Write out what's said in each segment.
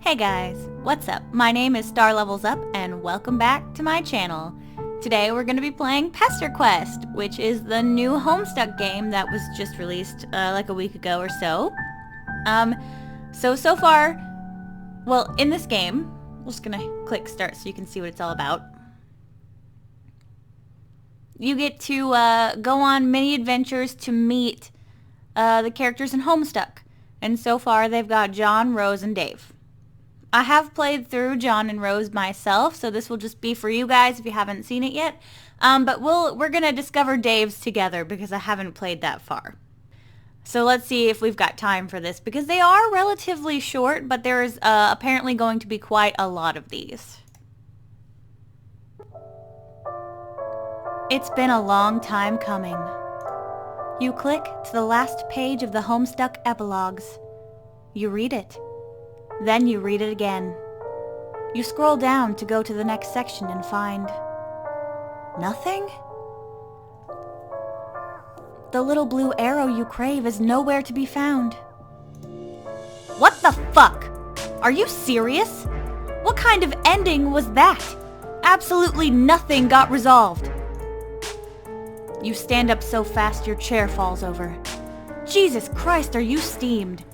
Hey guys, what's up? My name is Star Levels Up and welcome back to my channel. Today we're going to be playing Pesterquest, which is the new Homestuck game that was just released like a week ago or so. So far, well, in this game, we're just going to click start so you can see what it's all about. You get to go on mini adventures to meet the characters in Homestuck. And so far they've got John, Rose, and Dave. I have played through John and Rose myself, so this will just be for you guys if you haven't seen it yet. But we're going to discover Dave's together because I haven't played that far. So let's see if we've got time for this because they are relatively short, but there's apparently going to be quite a lot of these. It's been a long time coming. You click to the last page of the Homestuck epilogues. You read it. Then you read it again. You scroll down to go to the next section and find... nothing? The little blue arrow you crave is nowhere to be found. What the fuck? Are you serious? What kind of ending was that? Absolutely nothing got resolved. You stand up so fast your chair falls over. Jesus Christ, are you steamed?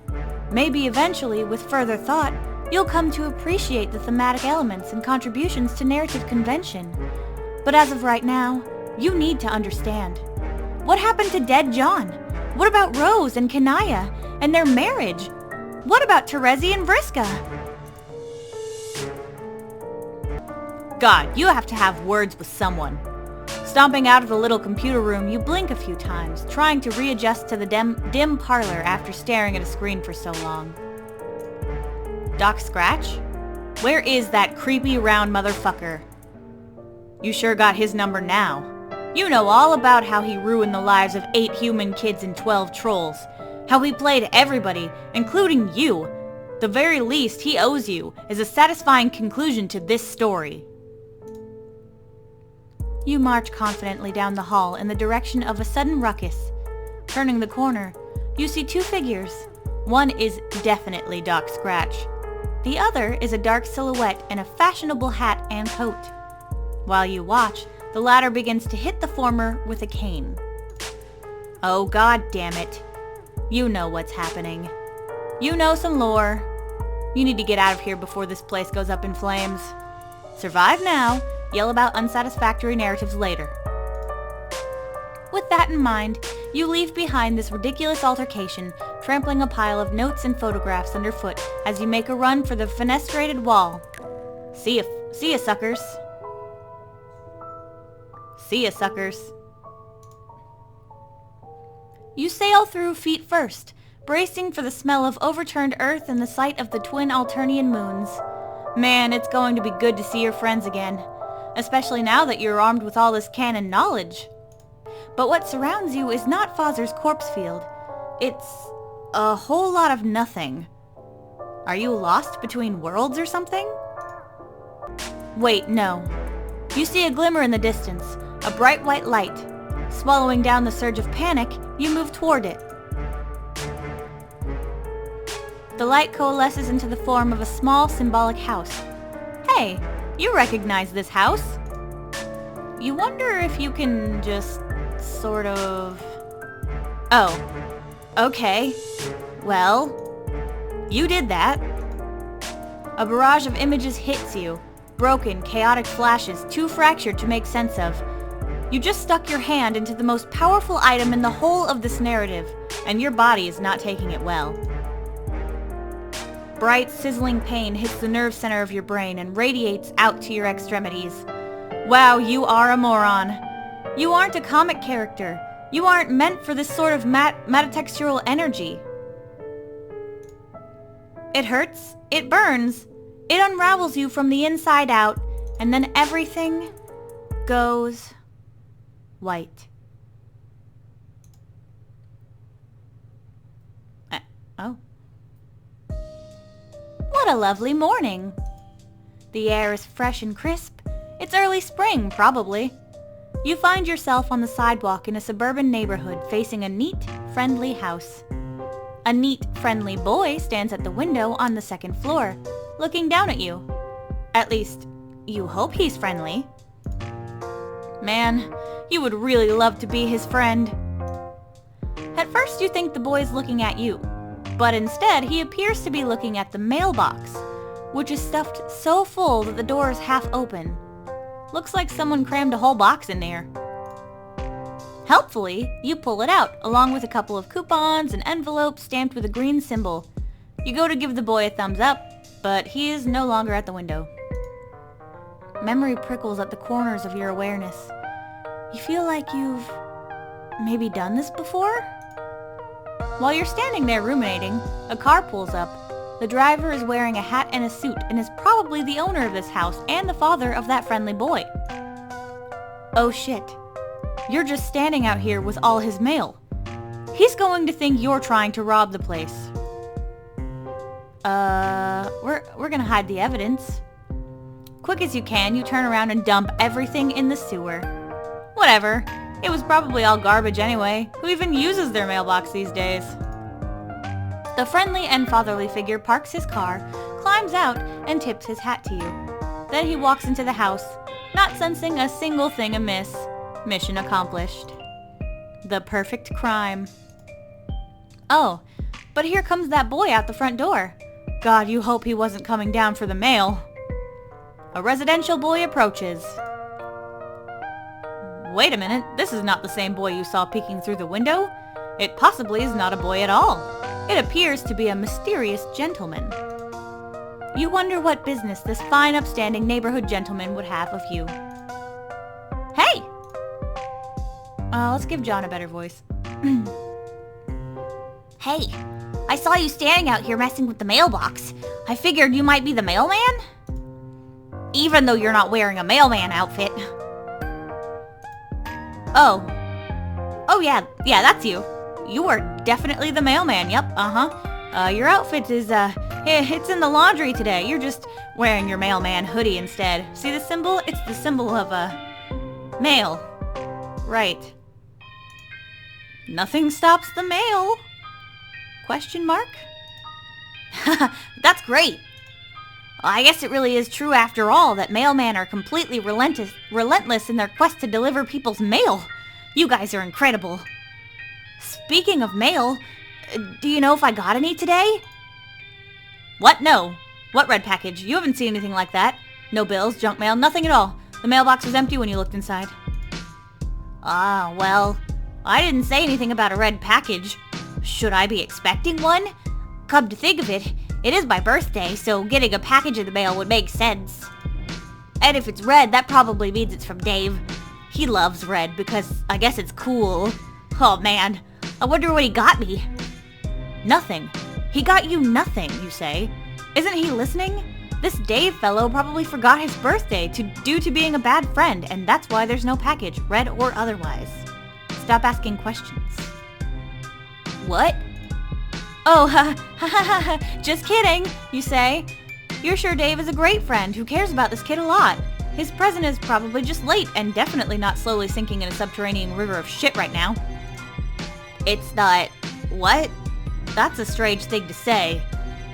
Maybe eventually, with further thought, you'll come to appreciate the thematic elements and contributions to narrative convention. But as of right now, you need to understand. What happened to dead John? What about Rose and Kanaya and their marriage? What about Terezi and Vriska? God, you have to have words with someone. Stomping out of the little computer room, you blink a few times, trying to readjust to the dim parlor after staring at a screen for so long. Doc Scratch? Where is that creepy round motherfucker? You sure got his number now. You know all about how he ruined the lives of 8 human kids and 12 trolls. How he played everybody, including you. The very least he owes you is a satisfying conclusion to this story. You march confidently down the hall in the direction of a sudden ruckus. Turning the corner, you see 2 figures. One is definitely Doc Scratch. The other is a dark silhouette in a fashionable hat and coat. While you watch, the latter begins to hit the former with a cane. Oh, god damn it. You know what's happening. You know some lore. You need to get out of here before this place goes up in flames. Survive now. Yell about unsatisfactory narratives later. With that in mind, you leave behind this ridiculous altercation, trampling a pile of notes and photographs underfoot as you make a run for the fenestrated wall. See ya, suckers. See ya, suckers. You sail through feet first, bracing for the smell of overturned earth and the sight of the twin Alternian moons. Man, it's going to be good to see your friends again. Especially now that you're armed with all this canon knowledge. But what surrounds you is not Fozzer's corpse field. It's a whole lot of nothing. Are you lost between worlds or something? Wait, no. You see a glimmer in the distance, a bright white light. Swallowing down the surge of panic, you move toward it. The light coalesces into the form of a small symbolic house. Hey! You recognize this house. You wonder if you can just sort of... Oh. Okay. Well, you did that. A barrage of images hits you. Broken, chaotic flashes, too fractured to make sense of. You just stuck your hand into the most powerful item in the whole of this narrative, and your body is not taking it well. Bright, sizzling pain hits the nerve center of your brain and radiates out to your extremities. Wow, you are a moron. You aren't a comic character. You aren't meant for this sort of metatextual energy. It hurts, it burns, it unravels you from the inside out, and then everything goes white. Oh. What a lovely morning. The air is fresh and crisp. It's early spring, probably. You find yourself on the sidewalk in a suburban neighborhood facing a neat, friendly house. A neat, friendly boy stands at the window on the second floor, looking down at you. At least, you hope he's friendly. Man, you would really love to be his friend. At first you think the boy's looking at you, but instead he appears to be looking at the mailbox, which is stuffed so full that the door is half open. Looks like someone crammed a whole box in there. Helpfully, you pull it out, along with a couple of coupons and envelopes stamped with a green symbol. You go to give the boy a thumbs up, but he is no longer at the window. Memory prickles at the corners of your awareness. You feel like you've maybe done this before? While you're standing there ruminating, a car pulls up. The driver is wearing a hat and a suit and is probably the owner of this house and the father of that friendly boy. Oh shit. You're just standing out here with all his mail. He's going to think you're trying to rob the place. We're gonna hide the evidence. Quick as you can, you turn around and dump everything in the sewer. Whatever. It was probably all garbage anyway. Who even uses their mailbox these days? The friendly and fatherly figure parks his car, climbs out, and tips his hat to you. Then he walks into the house, not sensing a single thing amiss. Mission accomplished. The perfect crime. Oh, but here comes that boy out the front door. God, you hope he wasn't coming down for the mail. A residential boy approaches. Wait a minute, this is not the same boy you saw peeking through the window. It possibly is not a boy at all. It appears to be a mysterious gentleman. You wonder what business this fine upstanding neighborhood gentleman would have of you. Hey! Let's give John a better voice. Hey, I saw you standing out here messing with the mailbox. I figured you might be the mailman? Even though you're not wearing a mailman outfit. Oh yeah, that's you. You are definitely the mailman, yep, your outfit is, it's in the laundry today. You're just wearing your mailman hoodie instead. See the symbol? It's the symbol of, mail. Right. Nothing stops the mail. Question mark? That's great. I guess it really is true after all that mailmen are completely relentless in their quest to deliver people's mail. You guys are incredible. Speaking of mail, do you know if I got any today? What? No. What red package? You haven't seen anything like that. No bills, junk mail, nothing at all. The mailbox was empty when you looked inside. Ah, well, I didn't say anything about a red package. Should I be expecting one? Come to think of it, it is my birthday, so getting a package in the mail would make sense. And if it's red, that probably means it's from Dave. He loves red because I guess it's cool. Oh man, I wonder what he got me. Nothing. He got you nothing, you say. Isn't he listening? This Dave fellow probably forgot his birthday due to being a bad friend, and that's why there's no package, red or otherwise. Stop asking questions. What? Oh, just kidding, you say. You're sure Dave is a great friend who cares about this kid a lot. His present is probably just late and definitely not slowly sinking in a subterranean river of shit right now. It's not... What? That's a strange thing to say.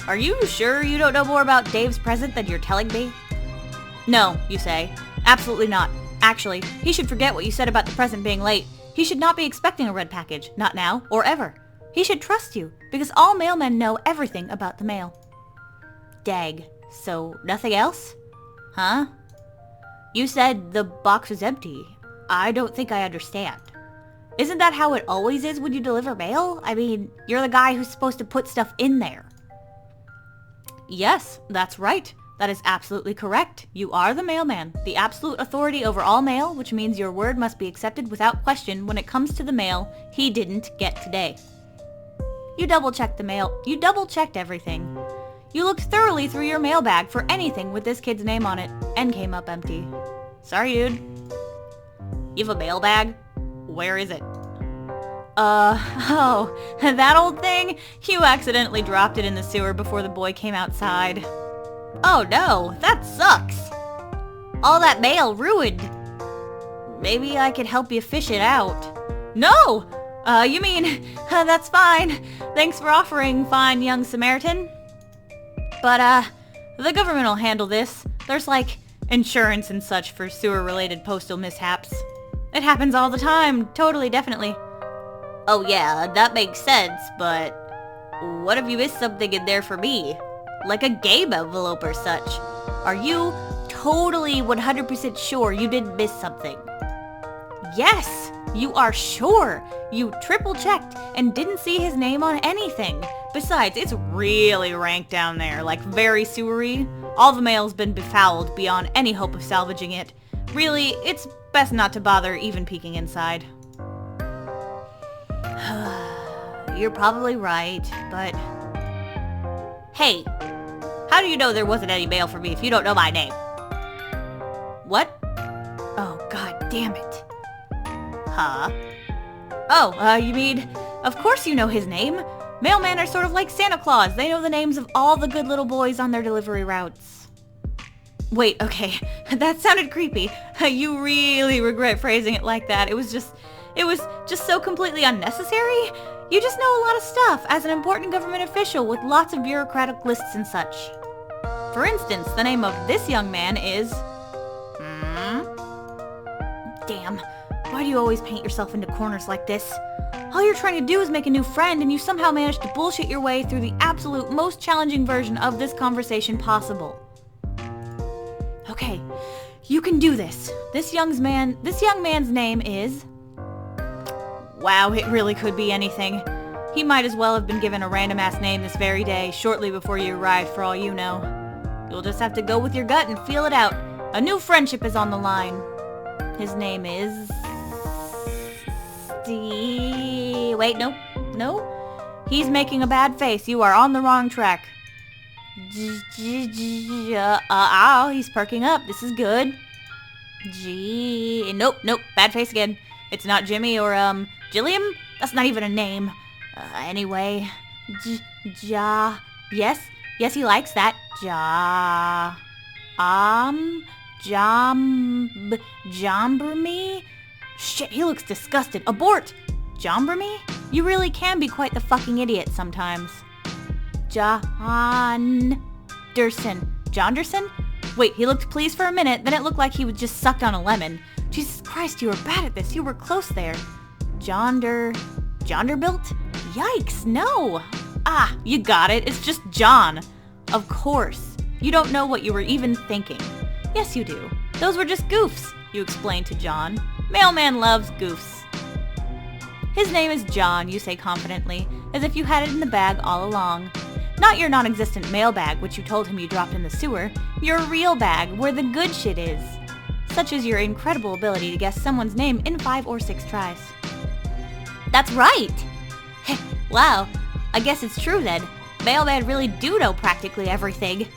Are you sure you don't know more about Dave's present than you're telling me? No, you say. Absolutely not. Actually, he should forget what you said about the present being late. He should not be expecting a red package, not now or ever. He should trust you, because all mailmen know everything about the mail. Dag. So, nothing else? Huh? You said the box was empty. I don't think I understand. Isn't that how it always is when you deliver mail? I mean, you're the guy who's supposed to put stuff in there. Yes, that's right. That is absolutely correct. You are the mailman, the absolute authority over all mail, which means your word must be accepted without question when it comes to the mail he didn't get today. You double-checked the mail. You double-checked everything. You looked thoroughly through your mailbag for anything with this kid's name on it, and came up empty. Sorry, dude. You have a mailbag? Where is it? Oh, that old thing? You accidentally dropped it in the sewer before the boy came outside. Oh no, that sucks. All that mail ruined. Maybe I could help you fish it out. No! You mean, that's fine. Thanks for offering, fine young Samaritan. But, The government will handle this. There's like insurance and such for sewer-related postal mishaps. It happens all the time. Totally, definitely. Oh yeah, that makes sense, but what if you missed something in there for me? Like a game envelope or such. Are you totally 100% sure you didn't miss something? Yes, you are sure. You triple-checked and didn't see his name on anything. Besides, it's really rank down there, like very sewery. All the mail's been befouled beyond any hope of salvaging it. Really, it's best not to bother even peeking inside. You're probably right, but... Hey, how do you know there wasn't any mail for me if you don't know my name? What? Oh, god damn it. Huh? Oh, you mean, of course you know his name. Mailmen are sort of like Santa Claus. They know the names of all the good little boys on their delivery routes. Wait, okay, that sounded creepy. You really regret phrasing it like that. It was just so completely unnecessary. You just know a lot of stuff as an important government official with lots of bureaucratic lists and such. For instance, the name of this young man is... Damn, why do you always paint yourself into corners like this? All you're trying to do is make a new friend, and you somehow manage to bullshit your way through the absolute most challenging version of this conversation possible. Okay, you can do this. This young man's name is... Wow, it really could be anything. He might as well have been given a random-ass name this very day, shortly before you arrived, for all you know. You'll just have to go with your gut and feel it out. A new friendship is on the line. His name is... Wait, no. He's making a bad face. You are on the wrong track. He's perking up. This is good. Nope, bad face again. It's not Jimmy or, Jilliam? That's not even a name. Anyway. Yes, he likes that. Jambramy? Shit, he looks disgusted. Abort! Jambramy? You really can be quite the fucking idiot sometimes. Jonderson? Wait, he looked pleased for a minute, then it looked like he was just sucked on a lemon. Jesus Christ, you were bad at this. You were close there. Jonderbuilt? Yikes, no. Ah, you got it. It's just John. Of course. You don't know what you were even thinking. Yes, you do. Those were just goofs, you explained to John. Mailman loves goofs. His name is John, you say confidently, as if you had it in the bag all along. Not your non-existent mail bag, which you told him you dropped in the sewer. Your real bag, where the good shit is. Such is your incredible ability to guess someone's name in 5 or 6 tries. That's right! Wow, I guess it's true then. Mailmen really do know practically everything.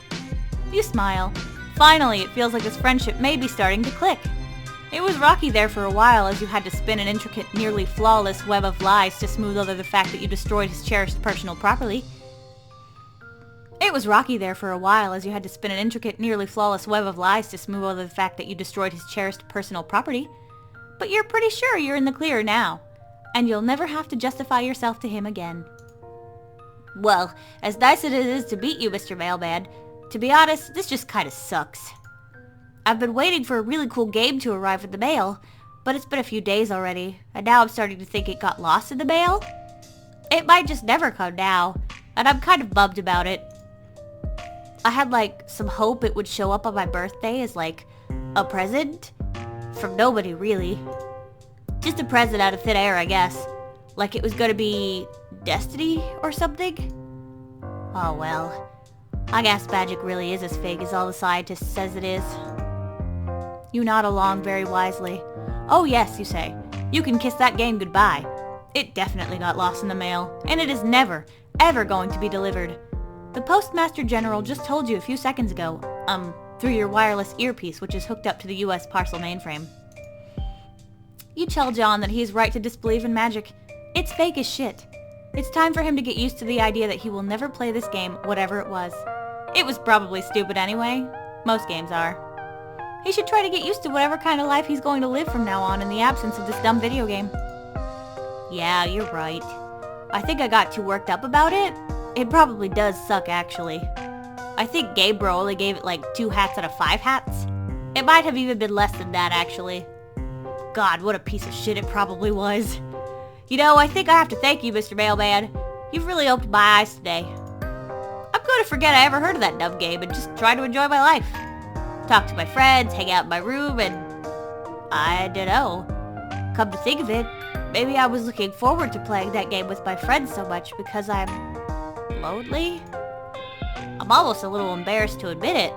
You smile. Finally, it feels like this friendship may be starting to click. It was rocky there for a while as you had to spin an intricate, nearly flawless web of lies to smooth over the fact that you destroyed his cherished personal property. But you're pretty sure you're in the clear now, and you'll never have to justify yourself to him again. Well, as nice as it is to meet you, Mr. Mailman, to be honest, this just kinda sucks. I've been waiting for a really cool game to arrive in the mail, but it's been a few days already, and now I'm starting to think it got lost in the mail. It might just never come now, and I'm kind of bummed about it. I had, like, some hope it would show up on my birthday as, like, a present. From nobody, really. Just a present out of thin air, I guess. Like it was gonna be destiny or something. Oh well. I guess magic really is as fake as all the scientists says it is. You nod along very wisely. Oh yes, you say. You can kiss that game goodbye. It definitely got lost in the mail, and it is never, ever going to be delivered. The Postmaster General just told you a few seconds ago, through your wireless earpiece which is hooked up to the US parcel mainframe. You tell John that he's right to disbelieve in magic. It's fake as shit. It's time for him to get used to the idea that he will never play this game, whatever it was. It was probably stupid anyway. Most games are. He should try to get used to whatever kind of life he's going to live from now on in the absence of this dumb video game. Yeah, you're right. I think I got too worked up about it. It probably does suck, actually. I think Gabriel only gave it like 2 hats out of 5 hats. It might have even been less than that, actually. God, what a piece of shit it probably was. You know, I think I have to thank you, Mr. Mailman. You've really opened my eyes today. I'm going to forget I ever heard of that dumb game and just try to enjoy my life. Talk to my friends, hang out in my room, and... I don't know. Come to think of it, maybe I was looking forward to playing that game with my friends so much because I'm... lonely? I'm almost a little embarrassed to admit it.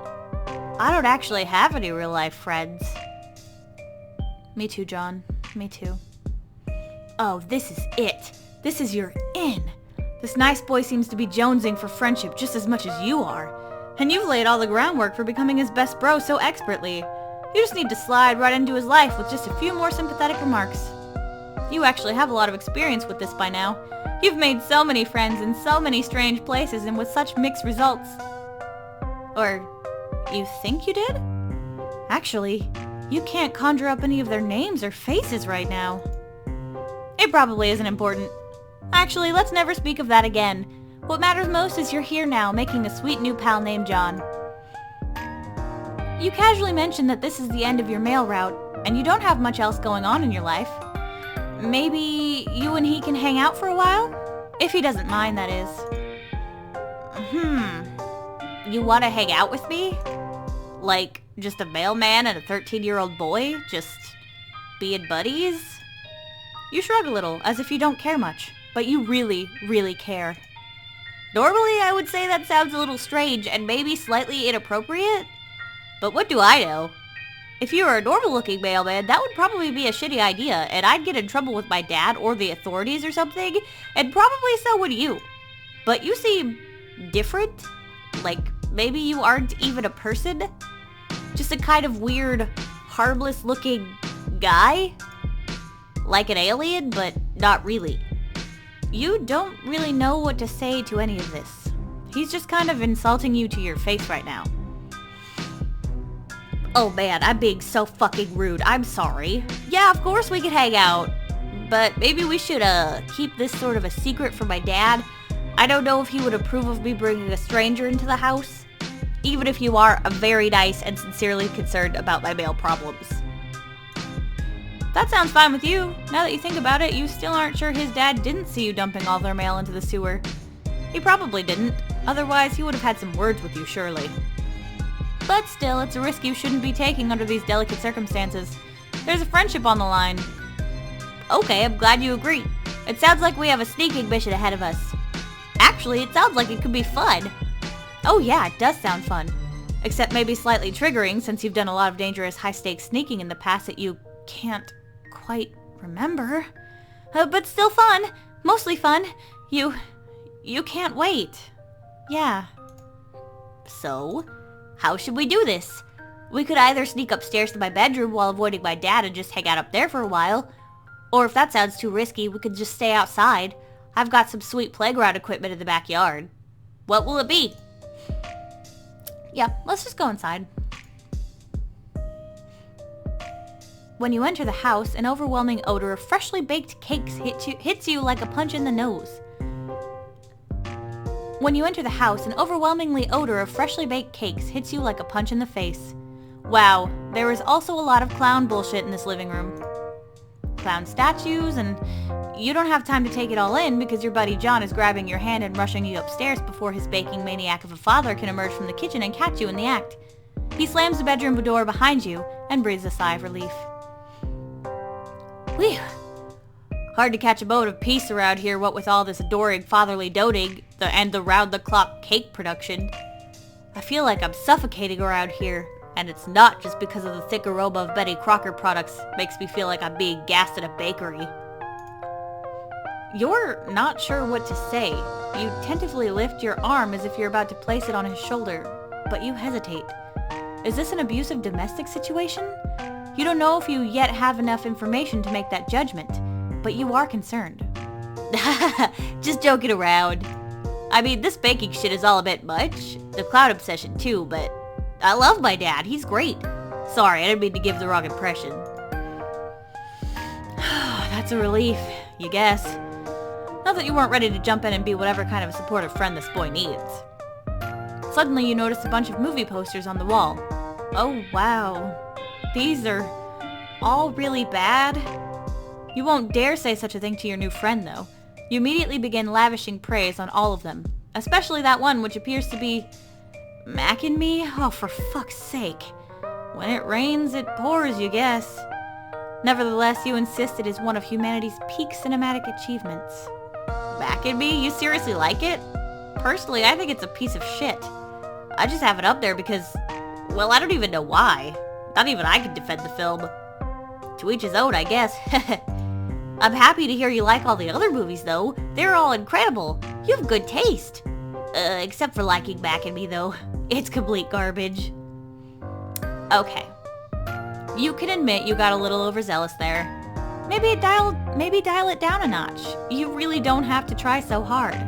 I don't actually have any real-life friends. Me too, John. Me too. Oh, this is it. This is your in. This nice boy seems to be jonesing for friendship just as much as you are. And you've laid all the groundwork for becoming his best bro so expertly. You just need to slide right into his life with just a few more sympathetic remarks. You actually have a lot of experience with this by now. You've made so many friends in so many strange places and with such mixed results. Or, you think you did? Actually, you can't conjure up any of their names or faces right now. It probably isn't important. Actually, let's never speak of that again. What matters most is you're here now, making a sweet new pal named John. You casually mentioned that this is the end of your mail route, and you don't have much else going on in your life. Maybe you and he can hang out for a while? If he doesn't mind, that is. You want to hang out with me? Like, just a mailman and a 13-year-old boy? Just being buddies? You shrug a little, as if you don't care much, but you really, really care. Normally, I would say that sounds a little strange and maybe slightly inappropriate, but what do I know? If you were a normal-looking mailman, that would probably be a shitty idea, and I'd get in trouble with my dad or the authorities or something, and probably so would you. But you seem different. Like, maybe you aren't even a person? Just a kind of weird, harmless-looking guy? Like an alien, but not really. You don't really know what to say to any of this. He's just kind of insulting you to your face right now. Oh man, I'm being so fucking rude. I'm sorry. Yeah, of course we could hang out. But maybe we should, keep this sort of a secret from my dad. I don't know if he would approve of me bringing a stranger into the house. Even if you are very nice and sincerely concerned about my mail problems. That sounds fine with you. Now that you think about it, you still aren't sure his dad didn't see you dumping all their mail into the sewer. He probably didn't. Otherwise, he would have had some words with you, surely. But still, it's a risk you shouldn't be taking under these delicate circumstances. There's a friendship on the line. Okay, I'm glad you agree. It sounds like we have a sneaking mission ahead of us. Actually, it sounds like it could be fun. Oh yeah, it does sound fun. Except maybe slightly triggering since you've done a lot of dangerous high-stakes sneaking in the past that you can't quite remember. But still fun. Mostly fun. You can't wait. Yeah. So, how should we do this? We could either sneak upstairs to my bedroom while avoiding my dad and just hang out up there for a while. Or if that sounds too risky, we could just stay outside. I've got some sweet playground equipment in the backyard. What will it be? Yeah, let's just go inside. When you enter the house, an overwhelming odor of freshly baked cakes hits you like a punch in the nose. When you enter the house, an overwhelmingly odor of freshly baked cakes hits you like a punch in the face. Wow, there is also a lot of clown bullshit in this living room. Clown statues, and you don't have time to take it all in because your buddy John is grabbing your hand and rushing you upstairs before his baking maniac of a father can emerge from the kitchen and catch you in the act. He slams the bedroom door behind you and breathes a sigh of relief. Whew. Hard to catch a moment of peace around here, what with all this adoring fatherly doting and the round-the-clock cake production. I feel like I'm suffocating around here, and it's not just because of the thick aroma of Betty Crocker products makes me feel like I'm being gassed at a bakery. You're not sure what to say. You tentatively lift your arm as if you're about to place it on his shoulder, but you hesitate. Is this an abusive domestic situation? You don't know if you yet have enough information to make that judgment, but you are concerned. Just joking around. I mean, this baking shit is all a bit much. The cloud obsession too, but I love my dad. He's great. Sorry, I didn't mean to give the wrong impression. That's a relief, you guess. Not that you weren't ready to jump in and be whatever kind of supportive friend this boy needs. Suddenly you notice a bunch of movie posters on the wall. Oh wow. These are all really bad. You won't dare say such a thing to your new friend though. You immediately begin lavishing praise on all of them, especially that one which appears to be Mac and Me? Oh, for fuck's sake. When it rains, it pours, you guess. Nevertheless, you insist it is one of humanity's peak cinematic achievements. Mac and Me? You seriously like it? Personally, I think it's a piece of shit. I just have it up there because, well, I don't even know why. Not even I can defend the film. To each his own, I guess. I'm happy to hear you like all the other movies, though. They're all incredible. You have good taste. Except for liking Mac and Me, though. It's complete garbage. Okay. You can admit you got a little overzealous there. Maybe dial it down a notch. You really don't have to try so hard.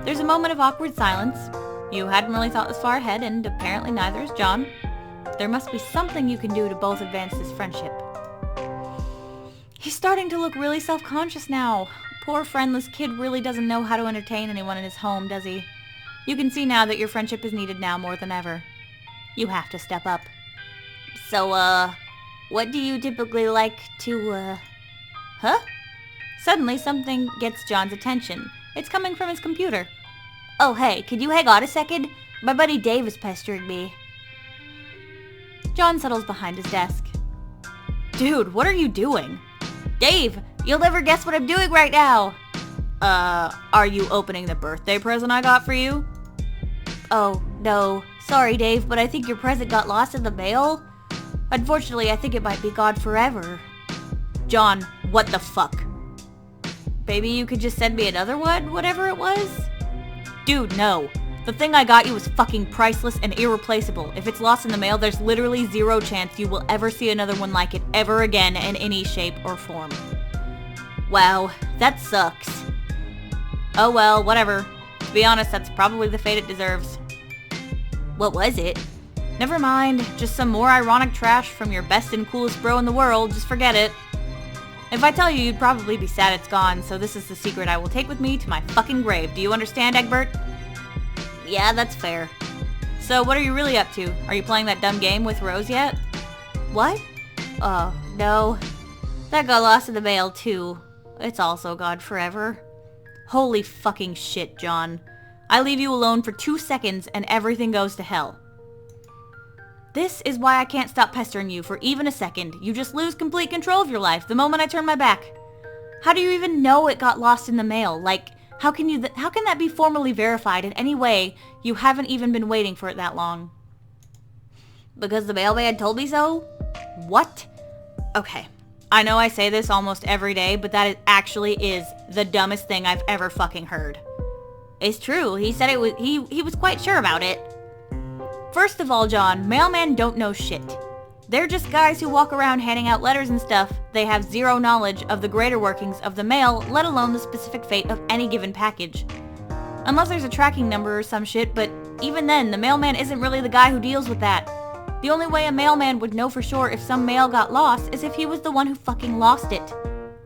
There's a moment of awkward silence. You hadn't really thought this far ahead, and apparently neither has John. There must be something you can do to both advance this friendship. He's starting to look really self-conscious now. Poor friendless kid really doesn't know how to entertain anyone in his home, does he? You can see now that your friendship is needed now more than ever. You have to step up. So, what do you typically like to, Huh? Suddenly, something gets John's attention. It's coming from his computer. Oh, hey, could you hang on a second? My buddy Dave is pestering me. John settles behind his desk. Dude, what are you doing? Dave, you'll never guess what I'm doing right now. Are you opening the birthday present I got for you? Oh, no. Sorry, Dave, but I think your present got lost in the mail. Unfortunately, I think it might be gone forever. John, what the fuck? Maybe you could just send me another one, whatever it was? Dude, no. The thing I got you was fucking priceless and irreplaceable. If it's lost in the mail, there's literally zero chance you will ever see another one like it ever again in any shape or form. Wow, that sucks. Oh well, whatever. To be honest, that's probably the fate it deserves. What was it? Never mind, just some more ironic trash from your best and coolest bro in the world, just forget it. If I tell you, you'd probably be sad it's gone, so this is the secret I will take with me to my fucking grave. Do you understand, Egbert? Yeah, that's fair. So what are you really up to? Are you playing that dumb game with Rose yet? What? Oh, no. That got lost in the mail, too. It's also gone forever. Holy fucking shit, John. I leave you alone for 2 seconds and everything goes to hell. This is why I can't stop pestering you for even a second. You just lose complete control of your life the moment I turn my back. How do you even know it got lost in the mail? Like, how can that be formally verified in any way you haven't even been waiting for it that long? Because the mailman told me so? What? Okay. I know I say this almost every day, but that actually is the dumbest thing I've ever fucking heard. It's true. He said it was, he was quite sure about it. First of all, John, mailmen don't know shit. They're just guys who walk around handing out letters and stuff. They have zero knowledge of the greater workings of the mail, let alone the specific fate of any given package. Unless there's a tracking number or some shit, but even then, the mailman isn't really the guy who deals with that. The only way a mailman would know for sure if some mail got lost is if he was the one who fucking lost it.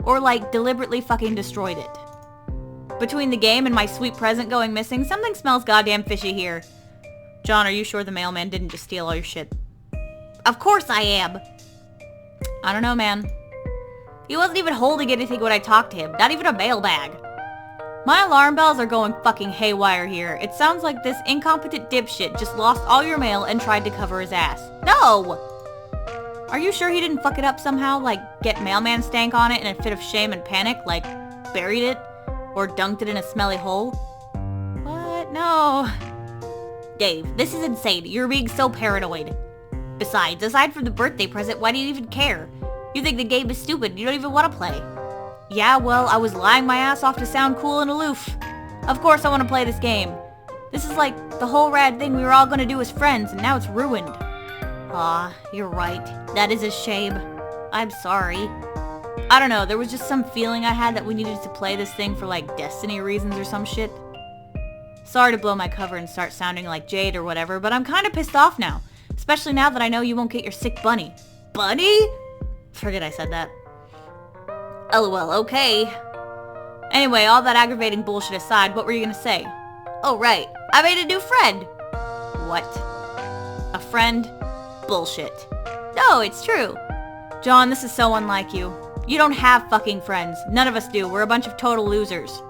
Or like, deliberately fucking destroyed it. Between the game and my sweet present going missing, something smells goddamn fishy here. John, are you sure the mailman didn't just steal all your shit? Of course I am. I don't know, man. He wasn't even holding anything when I talked to him. Not even a mail bag. My alarm bells are going fucking haywire here. It sounds like this incompetent dipshit just lost all your mail and tried to cover his ass. No! Are you sure he didn't fuck it up somehow? Like, get mailman stank on it in a fit of shame and panic? Like, buried it? Or dunked it in a smelly hole? What? No. Dave, this is insane. You're being so paranoid. Besides, aside from the birthday present, why do you even care? You think the game is stupid and you don't even want to play. Yeah, well, I was lying my ass off to sound cool and aloof. Of course I want to play this game. This is like the whole rad thing we were all going to do as friends, and now it's ruined. Aw, you're right. That is a shame. I'm sorry. I don't know, there was just some feeling I had that we needed to play this thing for like destiny reasons or some shit. Sorry to blow my cover and start sounding like Jade or whatever, but I'm kind of pissed off now. Especially now that I know you won't get your sick bunny. Bunny? Forget I said that. LOL, okay. Anyway, all that aggravating bullshit aside, what were you gonna say? Oh right, I made a new friend. What? A friend? Bullshit. No, it's true. John, this is so unlike you. You don't have fucking friends. None of us do. We're a bunch of total losers.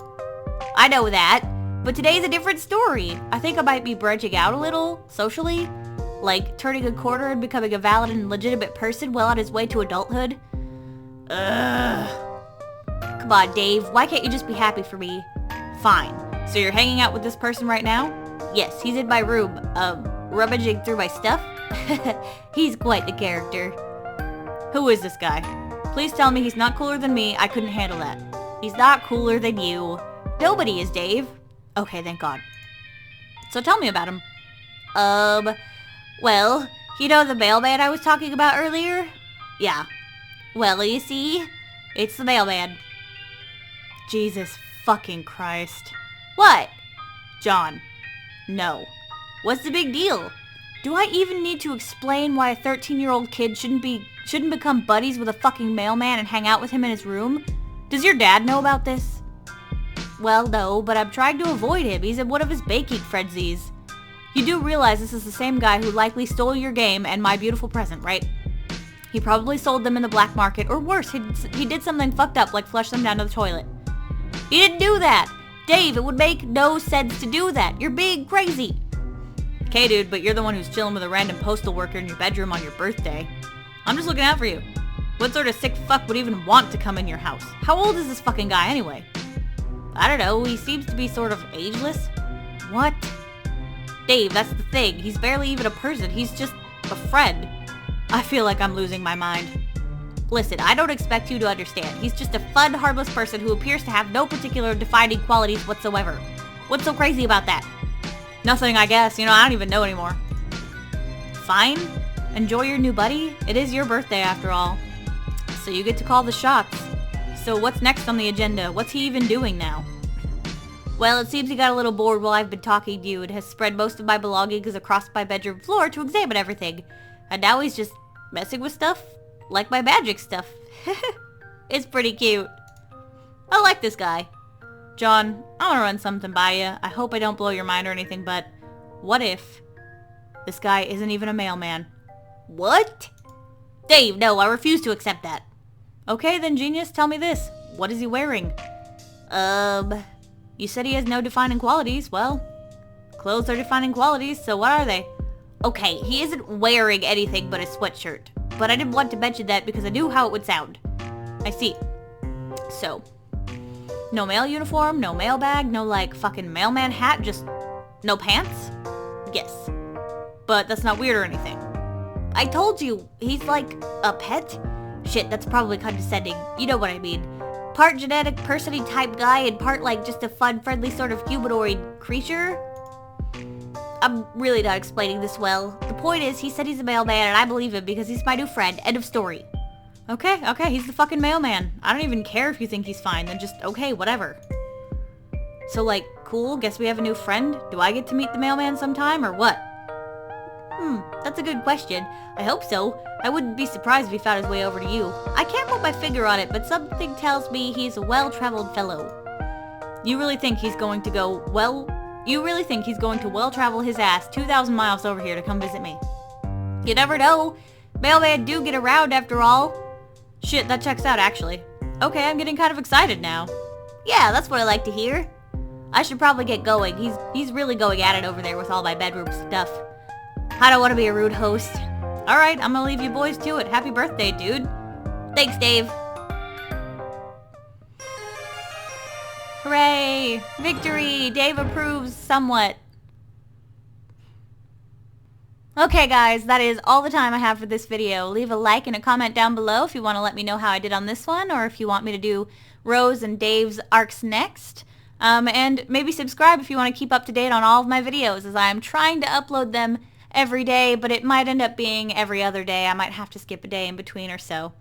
I know that, but today's a different story. I think I might be branching out a little, socially. Like, turning a corner and becoming a valid and legitimate person well on his way to adulthood. Ugh. Come on, Dave. Why can't you just be happy for me? Fine. So you're hanging out with this person right now? Yes, he's in my room, rummaging through my stuff. He's quite the character. Who is this guy? Please tell me he's not cooler than me. I couldn't handle that. He's not cooler than you. Nobody is, Dave. Okay, thank God. So tell me about him. Well, you know the mailman I was talking about earlier? Yeah. Well, you see, it's the mailman. Jesus fucking Christ. What? John. No. What's the big deal? Do I even need to explain why a 13-year-old kid shouldn't become buddies with a fucking mailman and hang out with him in his room? Does your dad know about this? Well, no, but I'm trying to avoid him. He's in one of his baking frenzies. You do realize this is the same guy who likely stole your game and my beautiful present, right? He probably sold them in the black market, or worse, he did something fucked up like flush them down to the toilet. He didn't do that! Dave, it would make no sense to do that. You're being crazy. Okay, dude, but you're the one who's chilling with a random postal worker in your bedroom on your birthday. I'm just looking out for you. What sort of sick fuck would even want to come in your house? How old is this fucking guy anyway? I don't know, he seems to be sort of ageless. What? Dave, that's the thing. He's barely even a person. He's just a friend. I feel like I'm losing my mind. Listen, I don't expect you to understand. He's just a fun, harmless person who appears to have no particular defining qualities whatsoever. What's so crazy about that? Nothing, I guess. You know, I don't even know anymore. Fine. Enjoy your new buddy. It is your birthday, after all. So you get to call the shots. So what's next on the agenda? What's he even doing now? Well, it seems he got a little bored while I've been talking to you and has spread most of my belongings across my bedroom floor to examine everything. And now he's just messing with stuff? Like my magic stuff. It's pretty cute. I like this guy. John, I want to run something by you. I hope I don't blow your mind or anything, but what if this guy isn't even a mailman? What? Dave, no, I refuse to accept that. Okay, then genius, tell me this. What is he wearing? You said he has no defining qualities. Well, clothes are defining qualities, so what are they? Okay, he isn't wearing anything but a sweatshirt. But I didn't want to mention that because I knew how it would sound. I see. So, no mail uniform, no mail bag, no like fucking mailman hat, just no pants? Yes. But that's not weird or anything. I told you, he's like a pet? Shit, that's probably condescending. You know what I mean. Part genetic person-y type guy and part like just a fun, friendly sort of humanoid creature? I'm really not explaining this well. The point is, he said he's a mailman and I believe him because he's my new friend. End of story. Okay, he's the fucking mailman. I don't even care if you think he's fine, then just okay, whatever. So like, cool, guess we have a new friend? Do I get to meet the mailman sometime or what? That's a good question. I hope so. I wouldn't be surprised if he found his way over to you. I can't put my finger on it, but something tells me he's a well-traveled fellow. You really think he's going to well-travel his ass 2,000 miles over here to come visit me? You never know. Mailman do get around after all. Shit, that checks out actually. Okay, I'm getting kind of excited now. Yeah, that's what I like to hear. I should probably get going. He's really going at it over there with all my bedroom stuff. I don't want to be a rude host. Alright, I'm gonna leave you boys to it. Happy birthday, dude. Thanks, Dave. Hooray! Victory! Dave approves somewhat. Okay guys, that is all the time I have for this video. Leave a like and a comment down below if you want to let me know how I did on this one, or if you want me to do Rose and Dave's arcs next. And maybe subscribe if you want to keep up to date on all of my videos, as I am trying to upload them every day, but it might end up being every other day. I might have to skip a day in between or so.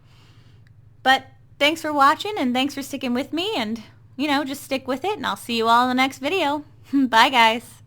But thanks for watching, and thanks for sticking with me, and, you know, just stick with it, and I'll see you all in the next video. Bye, guys.